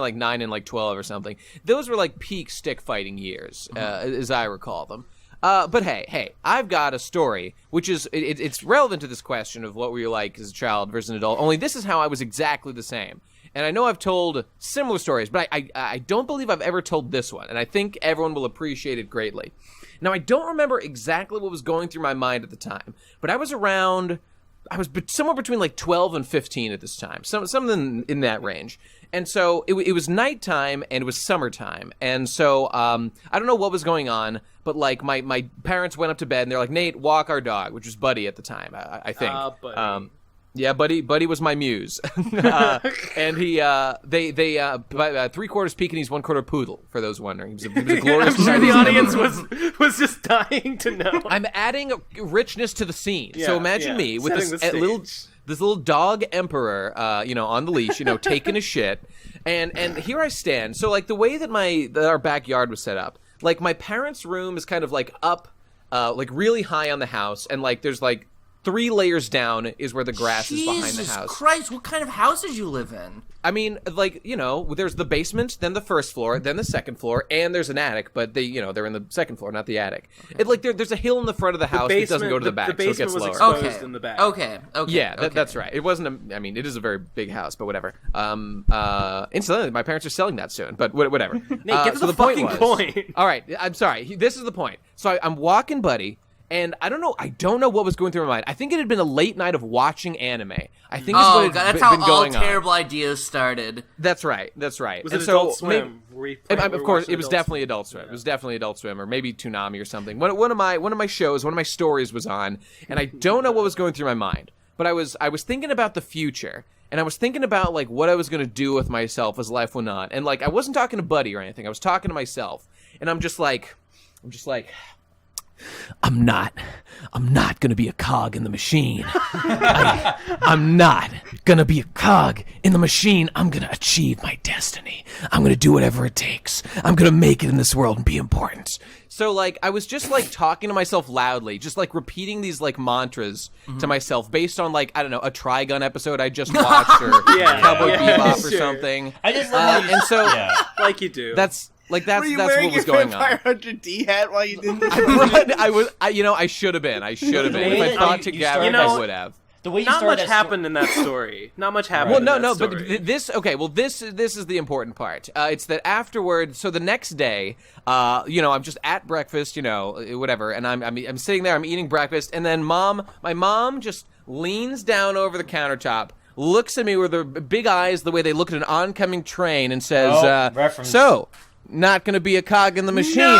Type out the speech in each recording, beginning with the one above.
like 9 and like 12 or something. Those were like peak stick fighting years, as I recall them. But hey, I've got a story, which is, it's relevant to this question of what were you like as a child versus an adult, only this is how I was exactly the same. And I know I've told similar stories, but I don't believe I've ever told this one, and I think everyone will appreciate it greatly. Now, I don't remember exactly what was going through my mind at the time, but I was somewhere between like 12 and 15 at this time, something in that range. And so it was nighttime and it was summertime. And so I don't know what was going on, but like my parents went up to bed and they're like, Nate, walk our dog, which was Buddy at the time, I think. Buddy. Yeah, Buddy was my muse. And he, they 3/4 Pekingese, 1/4 poodle, for those wondering. He was a glorious I'm sure the audience was just dying to know. I'm adding richness to the scene. So imagine me with this little dog emperor, on the leash, taking a shit. And here I stand. So like the way that our backyard was set up, like my parents' room is kind of like up, like really high on the house. And like there's like 3 layers down is where the grass is behind the house. Jesus Christ, what kind of house did you live in? I mean, like, there's the basement, then the first floor, then the second floor, and there's an attic, but they're in the second floor, not the attic. Okay. There's a hill in the front of the house that doesn't go to the back, so it gets lower. Exposed in the back. Okay. Yeah, that's right. It wasn't it is a very big house, but whatever. Incidentally, my parents are selling that soon, but whatever. Nate, get to the fucking point. All right, I'm sorry. This is the point. So I'm walking Buddy, and I don't know what was going through my mind. I think it had been a late night of watching anime. I think is what had that's been how going all terrible ideas started. That's right. Was and it so Adult Swim? Of course, it was definitely Adult Swim. It was definitely Adult Swim, or maybe Toonami or something. One of my shows, one of my stories was on, and I don't know what was going through my mind, but I was thinking about the future, and I was thinking about like what I was going to do with myself as life went on, and like I wasn't talking to Buddy or anything. I was talking to myself, and I'm just like. I'm not gonna be a cog in the machine. I'm not gonna be a cog in the machine. I'm gonna achieve my destiny. I'm gonna do whatever it takes. I'm gonna make it in this world and be important. So like I was just like talking to myself loudly, just like repeating these like mantras to myself based on like, I don't know, a Trigun episode I just watched or Cowboy Bebop or something. I just love and so like you do. That's what was going on. Were you wearing your Vampire Hunter D hat while you did this? I should have been. If I thought together, I would have. The way you Not much that happened in that story. Not much happened. Well, in that but story. this is the important part. It's that afterward. So the next day, I'm just at breakfast, whatever, and I'm sitting there, I'm eating breakfast, and then my mom just leans down over the countertop, looks at me with her big eyes, the way they look at an oncoming train, and says, reference. "So, not gonna be a cog in the machine,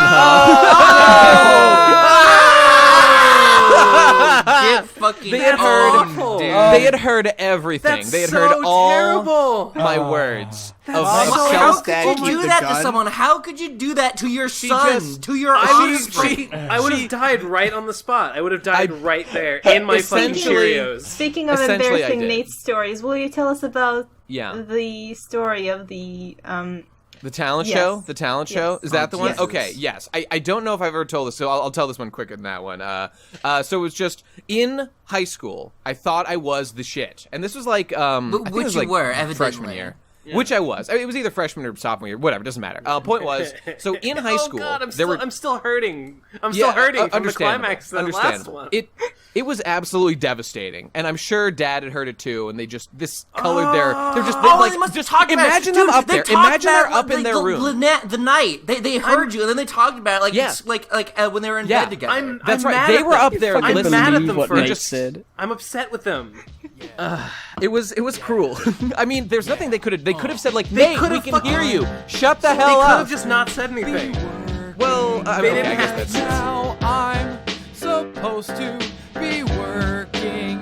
Get fucking They had heard everything. That's they had so heard all terrible. my words. How could you do that to someone? How could you do that to your son? To your offspring? I would have died right on the spot. I would have died right there in my fucking Cheerios. Speaking of Essentially, embarrassing Nate stories, will you tell us about the story of the The talent Yes. show? The talent show? Is that the one? yes. Okay, yes. I don't know if I've ever told this, so I'll tell this one quicker than that one. So it was just, in high school, I thought I was the shit. And this was like, I think it was like freshman evidently. year. Yeah. Which I was. It was either freshman or sophomore year. Whatever, doesn't matter. Point was, so in high school, God, I'm there were... still hurting. I'm still hurting from the climax of the last one. It was absolutely devastating, and I'm sure Dad had heard it too. And they just colored they must just imagine them up there. Imagine they're up in their room. The night they heard you, and then they talked about it like when they were in bed together. That's right. They were up there. I'm mad at them for Nate said. I'm upset with them. It was cruel. I mean, there's nothing they could have said like, Nate, we can hear you. Shut the hell They could up. have just not said anything. Well, They didn't I guess have that's to. Now I'm supposed to be working